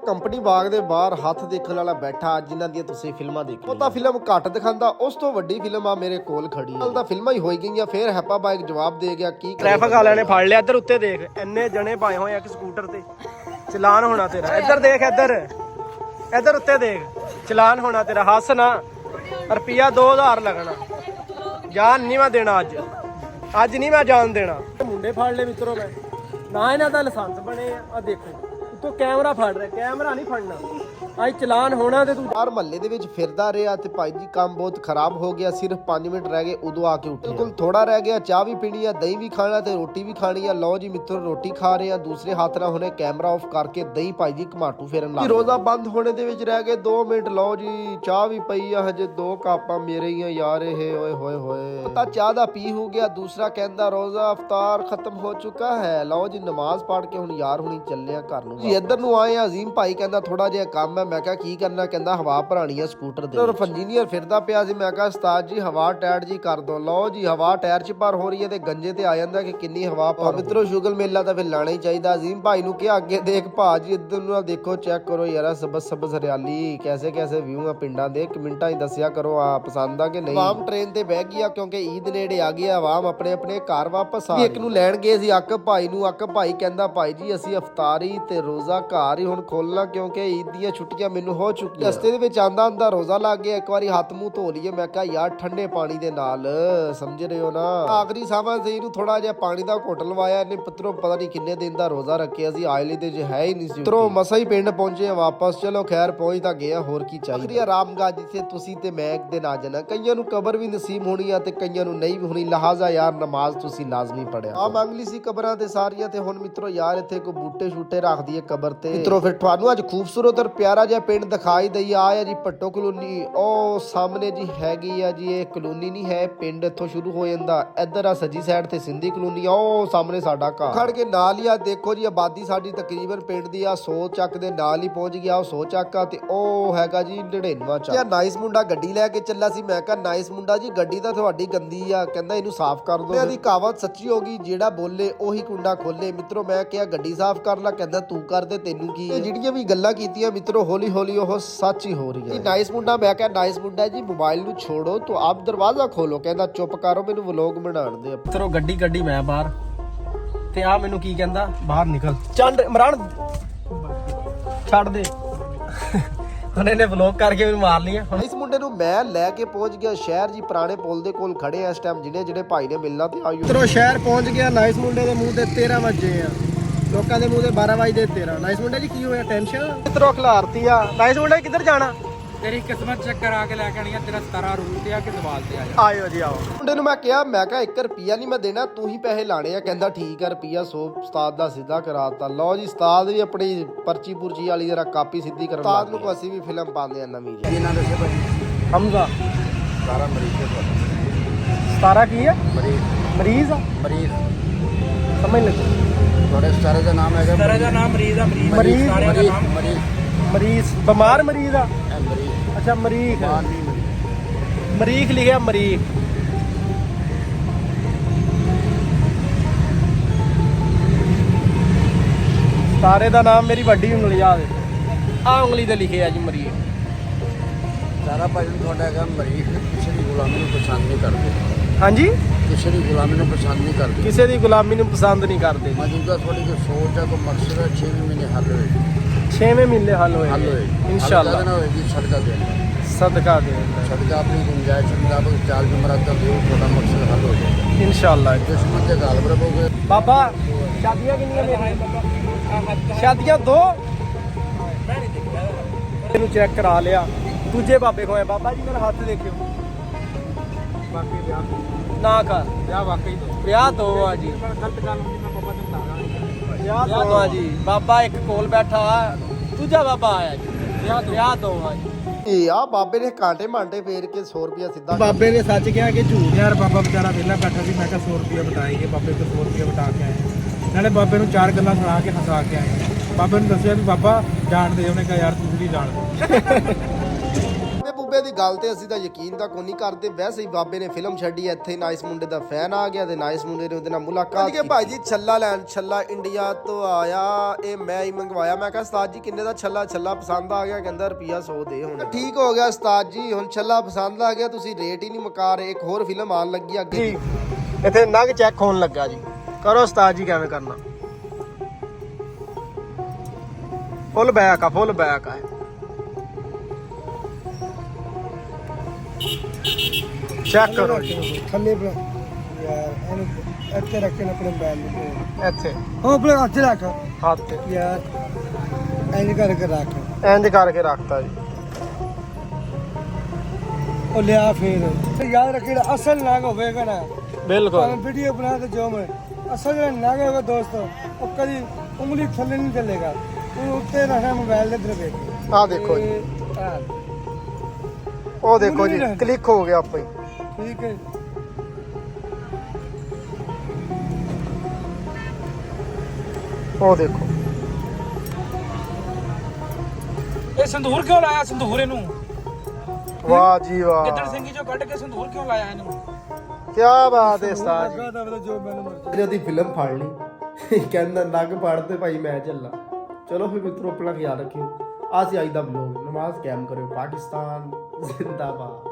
Company ਬਾਗ ਦੇ ਬਾਹਰ ਹੱਥ ਦੇਖਣ ਵਾਲਾ ਬੈਠਾ ਜਿਨ੍ਹਾਂ ਦੀਆਂ ਤੁਸੀਂ ਫਿਲਮਾਂ ਦੇਖੀਆਂ। ਉਹ ਤਾਂ ਫਿਲਮ ਘੱਟ ਦਿਖਾਉਂਦਾ, ਉਸ ਤੋਂ ਵੱਡੀ ਫਿਲਮ ਆ ਮੇਰੇ ਕੋਲ ਖੜੀ ਹੈ। ਤਾਂ ਫਿਲਮਾਂ ਹੀ ਹੋਈ ਗਈਆਂ। ਫਿਰ ਹੈਪਾ ਬਾਈਕ ਜਵਾਬ ਦੇ ਗਿਆ ਕੀ ਟ੍ਰੈਫਿਕ ਵਾਲਿਆਂ ਨੇ ਫੜ ਲਿਆ। ਇੱਧਰ ਉੱਤੇ ਦੇਖ, ਇੰਨੇ ਜਣੇ ਪਾਏ ਹੋਏ ਆ ਇੱਕ ਸਕੂਟਰ ਤੇ, ਚਲਾਨ ਹੋਣਾ ਤੇਰਾ। ਇੱਧਰ ਦੇਖ, ਇੱਧਰ ਉੱਤੇ ਦੇਖ, ਚਲਾਨ ਹੋਣਾ ਤੇਰਾ। ਹੱਸ ਨਾ, ਰੁਪਿਆ 2000 ਲੱਗਣਾ। ਜਾਨ ਨਹੀਂ ਮੈਂ ਦੇਣਾ ਅੱਜ ਨਹੀਂ ਮੈਂ ਜਾਨ ਦੇਣਾ। ਮੁੰਡੇ ਫੜ ਲਏ ਮਿੱਤਰੋ, ਮੈਂ ਨਾ ਇਹਨਾਂ ਦਾ ਲਾਇਸੈਂਸ ਬਣੇ ਆ ਦੇਖੋ ਤੂੰ ਕੈਮਰਾ ਫੜ ਰਿਹਾ, ਕੈਮਰਾ ਨਹੀਂ ਫੜਨਾ। ਅੱਜ ਚਲਾਨ ਹੋਣਾ ਤੇ ਤੂੰ ਬਾਹਰ ਮਹੱਲੇ ਦੇ ਵਿੱਚ ਫਿਰਦਾ ਰਿਹਾ ਤੇ ਭਾਈ ਜੀ ਕੰਮ ਬਹੁਤ ਖਰਾਬ ਹੋ ਗਿਆ। ਸਿਰਫ 5 ਮਿੰਟ ਰਹਿ ਗਏ, ਉਦੋਂ ਆ ਕੇ ਉੱਠਿਆ। ਬਿਲਕੁਲ ਥੋੜਾ ਰਹਿ ਗਿਆ, ਚਾਹ ਵੀ ਪੀਣੀ ਆ, ਦਹੀਂ ਵੀ ਖਾਣਾ ਤੇ ਰੋਟੀ ਵੀ ਖਾਣੀ ਆ। ਲਓ ਜੀ ਮਿੱਤਰੋ, ਰੋਟੀ ਖਾ ਰਹੇ ਆ, ਦੂਸਰੇ ਹੱਥ ਨਾਲ ਹੁਣੇ ਕੈਮਰਾ ਆਫ ਕਰਕੇ ਦਹੀਂ ਭਾਈ ਜੀ ਘਮਾਟੂ ਫੇਰਨ ਲੱਗ। ਰੋਜ਼ਾ ਬੰਦ ਹੋਣੇ ਦੇ ਵਿੱਚ ਰਹਿ ਗਏ 2 ਮਿੰਟ। ਲਓ ਜੀ ਚਾਹ ਵੀ ਪਈ ਆ, ਹਜੇ 2 ਕੱਪਾਂ ਮੇਰੇ ਹੀ ਆ ਯਾਰ। ਇਹ ਓਏ ਹੋਏ ਹੋਏ, ਪਤਾ ਚਾਹ ਦਾ ਪੀ ਹੋ ਗਿਆ। ਦੂਸਰਾ ਕਹਿੰਦਾ ਰੋਜ਼ਾ ਅਫਤਾਰ ਖਤਮ ਹੋ ਚੁੱਕਾ ਹੈ। ਲਓ ਜੀ ਨਮਾਜ਼ ਪੜ੍ਹ ਕੇ ਹੁਣ ਯਾਰ ਹੁਣੀ ਚੱਲੇ ਆ ਘਰ ਨੂੰ। ਜੀ ਇੱਧਰ ਨੂੰ ਆਏ ਆ। ਅਜ਼ੀਮ ਭਾਈ ਕਹਿੰਦਾ ਥੋੜਾ ਜਿਹਾ ਕੰਮ ਹੈ। ਮੈਂ ਕਿਹਾ ਕੀ ਕਰਨਾ? ਕਹਿੰਦਾ ਹਵਾ ਭਰਾਣੀ ਆ ਸਕੂਟਰ ਦੇ। ਰਫ ਇੰਜੀਨੀਅਰ ਫਿਰਦਾ ਪਿਆ ਸੀ। ਮੈਂ ਕਿਹਾ ਉਸਤਾਦ ਜੀ ਹਵਾ ਟਾਇਰ ਜੀ ਕਰ ਦੋ। ਲਓ ਜੀ ਹਵਾ ਟਾਇਰ 'ਚ ਭਰ ਹੋ ਰਹੀ ਹੈ ਤੇ ਗੰਜੇ ਤੇ ਆ ਜਾਂਦਾ ਕਿ ਕਿੰਨੀ ਹਵਾ ਭਰ। ਮਿੱਤਰੋ ਸ਼ੁਗਲ ਮੇਲਾ ਤਾਂ ਫਿਰ ਲਾਣਾ ਹੀ ਚਾਹੀਦਾ। ਅਜ਼ੀਮ ਭਾਈ ਨੂੰ ਕਿਹਾ ਅੱਗੇ ਦੇਖ ਭਾਜੀ, ਇੱਧਰ ਨੂੰ ਦੇਖੋ, ਚੈੱਕ ਕਰੋ ਯਾਰ, ਸਬਜ਼ ਹਰਿਆਲੀ, ਕੈਸੇ ਕੈਸੇ ਵਿਊ ਆ ਪਿੰਡਾਂ ਦੇ। ਕਮੈਂਟਾਂ 'ਚ ਦੱਸਿਆ ਕਰੋ ਆ ਪਸੰਦ ਆ ਕਿ ਨਹੀਂ। ਆਵਾਮ ਟ੍ਰੇਨ ਤੇ ਬਹਿ ਗਈ ਆ ਕਿਉਂਕਿ ਈਦ ਨੇੜੇ ਆ ਗਈ ਆ। ਆਵਾਮ ਆਪਣੇ ਆਪਣੇ ਘਰ ਵਾਪਸ ਆ। ਇੱਕ ਨੂੰ ਲੈਣ ਗਏ ਸੀ ਅੱਕ ਭਾਈ ਨੂੰ। ਅੱਕ ਭਾਈ ਕਹਿੰਦਾ ਭਾਈ ਜੀ ਅਸੀਂ ਅਫਤਾਰੀ ਤੇ ਰੋਜ਼ਾ ਘਰ ਹੀ ਹੁਣ ਖੋਲਣਾ ਕਿਉਂਕਿ ਈਦ ਦੀਆਂ ਛੁੱਟੀਆਂ ਮੈਨੂੰ ਹੋ ਚੁੱਕੀਆਂ। ਰਸਤੇ ਦੇ ਵਿੱਚ ਆਂਦਾ ਰੋਜ਼ਾ ਲੱਗ ਗਿਆ। ਇੱਕ ਵਾਰੀ ਹੱਥ ਮੂੰਹ ਧੋ ਲਈਏ। ਮੈਂ ਕਿਹਾ ਯਾਰ ਠੰਡੇ ਪਾਣੀ ਦੇ ਨਾਲ, ਸਮਝ ਰਹੇ ਹੋ ਨਾ। ਆਖਰੀ ਸਾਵਾਂ ਸੀ ਇਹਨੂੰ ਥੋੜਾ ਜਿਹਾ ਪਾਣੀ ਦਾ ਘੁੱਟ ਲਵਾਇਆ ਇਹਨੇ। ਪੁੱਤਰੋ ਪਤਾ ਨਹੀਂ ਕਿੰਨੇ ਦਿਨ ਦਾ ਰੋਜ਼ਾ ਰੱਖਿਆ ਸੀ। ਆਇਲੀ ਦੇ ਜੇ ਹੈ ਹੀ ਨਹੀਂ ਸੀ। ਪੁੱਤਰੋ ਮਸਾ ਹੀ ਪਿੰਡ ਪਹੁੰਚੇ ਵਾਪਸ। ਚਲੋ ਖੈਰ ਪਹੁੰਚ ਤਾਂ ਗਿਆ, ਹੋਰ ਕੀ ਚਾਹੀਦਾ। ਆਖਰੀ ਆਰਾਮਗਾਹ ਜਿੱਥੇ ਤੁਸੀਂ ਤੇ ਮੈਂ ਇੱਕ ਦਿਨ ਆ ਜਾਣਾ। ਕਈਆਂ ਨੂੰ ਕਬਰ ਵੀ ਨਸੀਬ ਹੋਣੀ ਆ ਤੇ ਕਈਆਂ ਨੂੰ ਨਹੀਂ ਵੀ ਹੋਣੀ। ਲਿਹਾਜ਼ਾ ਯਾਰ ਨਮਾਜ਼ ਤੁਸੀਂ ਲਾਜ਼ਮੀ ਪੜਿਆ। ਆ ਮੰਗ ਲਈ ਸੀ ਕਬਰਾਂ ਤੇ ਸਾਰੀਆਂ ਤੇ ਹੁਣ ਮਿੱਤਰੋ ਯਾਰ ਇੱਥੇ ਕੋਈ ਬੂਟੇ ਸ਼ੂਟੇ ਰੱਖ ਦਈਏ ਕਬਰ ਤੇ। ਮਿੱਤਰੋ ਫਿਰ ਤੁਹਾਨੂੰ ਅੱਜ ਖੂਬਸੂਰਤ ਔਰ ਪਿਆਰਾ ਜਿਹਾ ਪਿੰਡ ਦਿਖਾਈ ਦਈ ਆਇਆ ਜੀ ਪੱਟੋ ਕਲੋਨੀ। ਉਹ ਸਾਹਮਣੇ ਜੀ ਹੈਗੀ ਆ ਜੀ, ਇਹ ਕਲੋਨੀ ਨਹੀਂ ਹੈ, ਪਿੰਡ ਇੱਥੋਂ ਸ਼ੁਰੂ ਹੋ ਜਾਂਦਾ। ਇੱਧਰ ਆ ਸੱਜੀ ਸਾਈਡ ਤੇ ਸਿੰਧੀ ਕਲੋਨੀ ਆ। ਉਹ ਸਾਹਮਣੇ ਸਾਡਾ ਘਰ ਖੜ ਕੇ ਨਾਲ ਹੀ ਆ ਦੇਖੋ ਜੀ ਆਬਾਦੀ ਸਾਡੀ ਤਕਰੀਬਨ ਪਿੰਡ ਦੀ ਆ 100 ਚੱਕ ਦੇ ਨਾਲ ਹੀ ਪਹੁੰਚ ਗਿਆ। ਉਹ 100 ਚੱਕ ਆ ਤੇ ਉਹ ਹੈਗਾ ਜੀ 99 ਚੱਕ। ਨਾਈਸ ਮੁੰਡਾ ਗੱਡੀ ਲੈ ਕੇ ਚੱਲਾ ਸੀ। ਮੈਂ ਕਿਹਾ ਨਾਈਸ ਮੁੰਡਾ ਜੀ ਗੱਡੀ ਤਾਂ ਤੁਹਾਡੀ ਗੰਦੀ ਆ। ਕਹਿੰਦਾ ਇਹਨੂੰ ਸਾਫ਼ ਕਰ ਦੋ। ਇਹਦੀ ਕਹਾਵਤ ਸੱਚੀ ਹੋ ਗਈ, ਜਿਹੜਾ ਬੋਲੇ ਉਹੀ ਕੁੰਡਾ ਖੋਲੇ। ਮਿੱਤਰੋ ਮੈਂ ਕਿਹਾ ਗੱਡੀ ਸਾਫ਼ ਕਰ ਲੈ, ਕਹਿੰਦਾ ਤੂੰ ਕਰ ਦੇ, ਤੈਨੂੰ ਕੀ। ਜਿਹੜੀਆਂ ਵੀ ਗੱਲਾਂ ਕੀਤੀਆਂ ਮਿੱਤਰੋ ਹੌਲੀ ਹੌਲੀ ਉਹ ਸੱਚ ਹੀ ਹੋ ਰਹੀ ਹੈ। ਨਾਈਸ ਮੁੰਡਾ, ਮੈਂ ਕਿਹਾ ਨਾਈਸ ਮੁੰਡਾ ਜੀ मोबाइल ਨੂੰ छोड़ो तो आप दरवाजा खोलो। ਕਹਿੰਦਾ ਚੁੱਪ ਕਰੋ, ਮੈਨੂੰ ਵਲੌਗ ਬਣਾਉਣ ਦੇ। ਮਿੱਤਰੋ ਗੱਡੀ ਮੈਂ ਬਾਹਰ ਤੇ ਆ ਮੈਨੂੰ ਕੀ ਕਹਿੰਦਾ, ਬਾਹਰ ਨਿਕਲ ਚੰਡ ਇਮਰਾਨ ਛੱਡ ਦੇ। ਹੁਣ ਇਹਨੇ ਵਲੌਗ ਕਰਕੇ ਮੈਨੂੰ ਮਾਰ ਲਿਆ। ਹੁਣ ਇਸ ਮੁੰਡੇ ਨੂੰ ਮੈਂ ਲੈ ਕੇ ਪਹੁੰਚ ਗਿਆ ਸ਼ਹਿਰ ਜੀ। ਪੁਰਾਣੇ ਪੁਲ ਦੇ ਕੋਲ ਖੜੇ ਆ ਇਸ ਟਾਈਮ। ਜਿਹੜੇ ਭਾਈ ਨੇ ਮਿਲਣਾ ਤੇ ਆਇਓ। ਮਿੱਤਰੋ ਸ਼ਹਿਰ ਪਹੁੰਚ ਗਿਆ। ਨਾਈਸ ਮੁੰਡੇ ਦੇ ਮੂੰਹ ਤੇ 13 ਵਜੇ ਆ, ਲੋਕਾਂ ਦੇ ਮੂੰਹ ਤੇ 12 ਵਜੇ 13। ਨਾਈਸ ਮੁੰਡੇ ਜੀ ਕੀ ਹੋਇਆ, ਟੈਨਸ਼ਨ? ਮਿੱਤਰੋ ਖਿਲਾਰਤੀ ਆ। ਨਾਈਸ ਮੁੰਡੇ ਕਿੱਧਰ ਜਾਣਾ? ਤੇਰੀ ਕਿਸਮਤ ਚੈੱਕ ਕਰਾ ਕੇ ਲੈ ਕੇ ਆਣੀ ਆ। ਤੇਰਾ 17 ਰੂਲ ਤੇ ਆ ਕਿ ਸਵਾਲ ਤੇ ਆ ਜਾ। ਆਇਓ ਜੀ ਆਓ। ਮੁੰਡੇ ਨੂੰ ਮੈਂ ਕਿਹਾ 1 ਰੁਪਿਆ ਨਹੀਂ ਮੈਂ ਦੇਣਾ, ਤੂੰ ਹੀ ਪੈਸੇ ਲਾਣੇ ਆ। ਕਹਿੰਦਾ ਠੀਕ ਆ, ਰੁਪਿਆ 100 ਉਸਤਾਦ ਦਾ ਸਿੱਧਾ ਕਰਾਤਾ। ਲਓ ਜੀ ਉਸਤਾਦ ਵੀ ਆਪਣੀ ਪਰਚੀ ਪੁਰਚੀ ਵਾਲੀ ਜਰਾ ਕਾਪੀ ਸਿੱਧੀ ਕਰਨ ਲੱਗ ਉਸਤਾਦ ਨੂੰ ਅਸੀਂ ਵੀ ਫਿਲਮ ਪਾਉਂਦੇ ਆ ਨਵੀਂ ਜੀ। ਇਹਨਾਂ ਦੱਸੇ ਭਾਈ ਹਮਜ਼ਾ 17 ਮਰੀਜ਼ ਹੈ। 17 ਕੀ ਆ? ਮਰੀਜ਼ ਮਰੀਜ਼ ਸਮਝ ਲੱਗੀ। ਤੁਹਾਡੇ ਸਾਰੇ ਦਾ ਨਾਮ ਹੈਗਾ? ਤੇਰਾ ਦਾ ਨਾਮ ਮਰੀਜ਼ ਆ। ਮਰੀਜ਼ ਬਿਮਾਰ ਮਰੀਜ਼ ਆ। ਅੱਛਾ ਮਰੀਖ, ਮਰੀਖ ਲਿਖਿਆ ਮਰੀਖ। ਸਾਰੇ ਦਾ ਨਾਮ ਮੇਰੀ ਵੱਡੀ ਉਂਗਲੀ ਆ ਦੇ, ਆ ਉਂਗਲੀ ਤੇ ਲਿਖਿਆ ਜੀ ਮਰੀਖ। ਸਾਰਾ ਭਾਜੀ ਤੁਹਾਡਾ ਹੈਗਾ ਮਰੀਖ। ਕਿਸੇ ਦੀ ਗੁਲਾਮੀ ਨੂੰ ਪਸੰਦ ਨਹੀਂ ਕਰਦੇ। ਹਾਂਜੀ, ਕਿਸੇ ਦੀ ਗੁਲਾਮੀ ਨੂੰ ਪਸੰਦ ਨਹੀਂ ਕਰਦੇ। ਕਿਸੇ ਦੀ ਗੁਲਾਮੀ ਨੂੰ ਪਸੰਦ ਨਹੀਂ ਕਰਦੇ। ਮੌਜੂਦਾ ਤੁਹਾਡੀ ਕੋਈ ਸੋਚ ਹੈ, ਕੋਈ ਮਕਸਦ ਹੈ, 6 ਮਹੀਨੇ ਹੱਲ ਹੋਏ। 6ਵੇਂ ਮਹੀਨੇ ਹੱਲ ਹੋਏ ਇਨਸ਼ਾਅੱਲਾ। ਸਦਕਾ ਦੇ ਸਦਕਾ ਦੇ ਸਦਕਾ ਆਪਣੀ ਗੁੰਜਾਇਸ਼ ਮੁਤਾਬਕ ਚਾਲ ਜਮਰਾਤ ਦਾ ਦਿਓ, ਤੁਹਾਡਾ ਮਕਸਦ ਹੱਲ ਹੋ ਜਾਏ ਇਨਸ਼ਾਅੱਲਾ। ਦੁਸ਼ਮਣ ਦੇ ਗਾਲਬ ਰਹੋਗੇ। ਬਾਬਾ ਸ਼ਾਦੀਆਂ ਕਿੰਨੀਆਂ ਮੇਰੀਆਂ? ਸ਼ਾਦੀਆਂ 2। ਇਹਨੂੰ ਚੈੱਕ ਕਰਾ ਲਿਆ। ਦੂਜੇ ਬਾਬੇ ਕੋਲ ਬਾਬਾ ਜੀ ਮੇਰਾ ਹੱਥ ਦੇਖਿਓ। ਬਾਕੀ ਵਿਆਹ ਨਾ ਕਰ ਵਿਆਹ ਵਾਕਈ ਵਿਆਹ 2 ਆ ਜੀ। ਗਲਤ ਗੱਲ ਹੁੰਦੀ ਮੈਂ ਬਾਬਾ ਤੈਨੂੰ ਦੱਸਾਂਗਾ। ਵਿਆਹ 2 ਆ ਜੀ। ਬਾਬਾ ਇੱਕ ਕੋਲ ਬੈਠਾ, ਦੂਜਾ ਬਾਬਾ ਆਇਆ ਜੀ। ਵਿਆਹ 2 ਆ ਜੀ। ਇਹ ਆ ਬਾਬੇ ਨੇ ਕਾਂਟੇ ਮਾਂਟੇ ਫੇਰ ਕੇ 100 ਰੁਪਿਆ ਸਿੱਧਾ। ਬਾਬੇ ਨੇ ਸੱਚ ਕਿਹਾ ਕਿ ਝੂਠ? ਯਾਰ ਬਾਬਾ ਵਿਚਾਰਾ ਵਿਹਲਾ ਬੈਠਾ ਸੀ। ਮੈਂ ਕਿਹਾ 100 ਰੁਪਇਆ ਬਟਾਏਗੇ। ਬਾਬੇ ਤੋਂ 100 ਰੁਪਇਆ ਬਟਾ ਕੇ ਆਏ। ਨਾਲੇ ਬਾਬੇ ਨੂੰ 4 ਗੱਲਾਂ ਸੁਣਾ ਕੇ ਹਸਾ ਕੇ ਆਏ। ਬਾਬੇ ਨੂੰ ਦੱਸਿਆ ਵੀ ਬਾਬਾ ਜਾਣਦੇ। ਉਹਨੇ ਕਿਹਾ ਯਾਰ ਤੂੰ ਵੀ ਜਾਣਦੇ। ਬਾਬੇ ਦੀ ਗੱਲ ਤੇ ਅਸੀਂ ਤਾਂ ਯਕੀਨ ਤਾਂ ਕੋਈ ਨਹੀਂ ਕਰਦੇ। ਵੈਸੇ ਹੀ ਬਾਬੇ ਨੇ ਫਿਲਮ ਛੱਡੀ, ਇੱਥੇ ਨਾ ਇਸ ਮੁੰਡੇ ਦਾ ਫੈਨ ਆ ਗਿਆ ਤੇ ਨਾ ਇਸ ਮੁੰਡੇ ਨੇ ਉਹਦੇ ਨਾਲ ਮੁਲਾਕਾਤ ਕੀਤੀ। ਭਾਈ ਜੀ ਛੱਲਾ ਲੈਣ, ਛੱਲਾ ਇੰਡੀਆ ਤੋਂ ਆਇਆ, ਇਹ ਮੈਂ ਹੀ ਮੰਗਵਾਇਆ। ਮੈਂ ਕਿਹਾ ਉਸਤਾਦ ਜੀ ਕਿੰਨੇ ਦਾ ਛੱਲਾ? ਛੱਲਾ ਪਸੰਦ ਆ ਗਿਆ, ਕਹਿੰਦਾ ਰੁਪਿਆ 100 ਦੇ। ਹੁਣ ਠੀਕ ਹੋ ਗਿਆ ਉਸਤਾਦ ਜੀ, ਹੁਣ ਛੱਲਾ ਪਸੰਦ ਆ ਗਿਆ, ਤੁਸੀਂ ਰੇਟ ਹੀ ਨਹੀਂ ਮੁਕਾ ਰਹੇ। ਇੱਕ ਹੋਰ ਫਿਲਮ ਆਉਣ ਲੱਗੀ ਅੱਗੇ ਜੀ ਇੱਥੇ ਨਗ ਚੈੱਕ ਹੋਣ ਲੱਗਾ ਜੀ। ਕਰੋ ਉਸਤਾਦ ਜੀ ਕਿਵੇਂ ਕਰਨਾ। ਫੁੱਲ ਬੈਕ ਆ, ਫੁੱਲ ਬੈਕ ਆ। ਚੈੱਕ ਕਰੋ ਜੀ ਥੱਲੇ ਯਾਰ ਇਹਨੂੰ ਇੱਥੇ ਰੱਖ ਕੇ ਆਪਣੇ ਬੈਲ ਨੂੰ ਇੱਥੇ ਉਹ ਆਪਣੇ ਹੱਥ 'ਚ ਰੱਖ ਹੱਥ ਤੇ ਯਾਰ, ਇੰਜ ਕਰਕੇ ਰੱਖ। ਇੰਜ ਕਰਕੇ ਰੱਖਤਾ ਜੀ। ਉਹ ਲਿਆ ਫੇਰ ਯਾਦ ਰੱਖੀ ਜਿਹੜਾ ਅਸਲ ਨਾਗ ਹੋਵੇਗਾ ਨਾ, ਬਿਲਕੁਲ ਵੀਡੀਓ ਬਣਾ ਤੇ ਜੋ ਮੈਂ ਅਸਲ ਜਿਹੜਾ ਨਾਗ ਹੋਵੇਗਾ ਦੋਸਤੋ, ਉਹ ਕਦੀ ਉਂਗਲੀ ਥੱਲੇ ਨਹੀਂ ਚੱਲੇਗਾ, ਉਹ ਉੱਤੇ ਰਹਿਣਾ ਮੋਬਾਈਲ ਦੇ ਦਰਵੇ। ਆਹ ਦੇਖੋ ਜੀ, ਉਹ ਦੇਖੋ ਜੀ ਕਲਿੱਕ ਹੋ ਗਿਆ ਆਪੇ ਹੀ। ਠੀਕ ਹੈ। ਉਹ ਦੇਖੋ ਇਹ ਸੰਧੂਰ ਕਿਉਂ ਲਾਇਆ? ਸੰਧੂਰ ਇਹਨੂੰ ਵਾਹ ਜੀ ਵਾਹ, ਗਿੱਦੜ ਸਿੰਘੀ ਚੋਂ ਕੱਢ ਕੇ ਸੰਧੂਰ ਕਿਉਂ ਲਾਇਆ ਇਹਨੂੰ? ਕੀ ਬਾਤ ਹੈ ਉਸਤਾਦ ਜੀ। ਜੋ ਮੈਨੂੰ ਮਰਜ਼ੀ ਉਹਦੀ ਫਿਲਮ ਫੜ ਲਈ, ਕਹਿੰਦਾ ਨਗ ਫੜ ਤੇ ਭਾਈ ਮੈਂ ਚੱਲਾ। ਚਲੋ ਫਿਰ ਮਿੱਤਰੋ ਆਪਣਾ ਖਿਆਲ ਰੱਖਿਓ। ਆ ਸੀ ਅੱਜ ਦਾ ਵਲੋਗ। ਨਮਾਜ਼ ਕਾਇਮ ਕਰਿਓ। ਪਾਕਿਸਤਾਨ ਜ਼ਿੰਦਾਬਾਦ।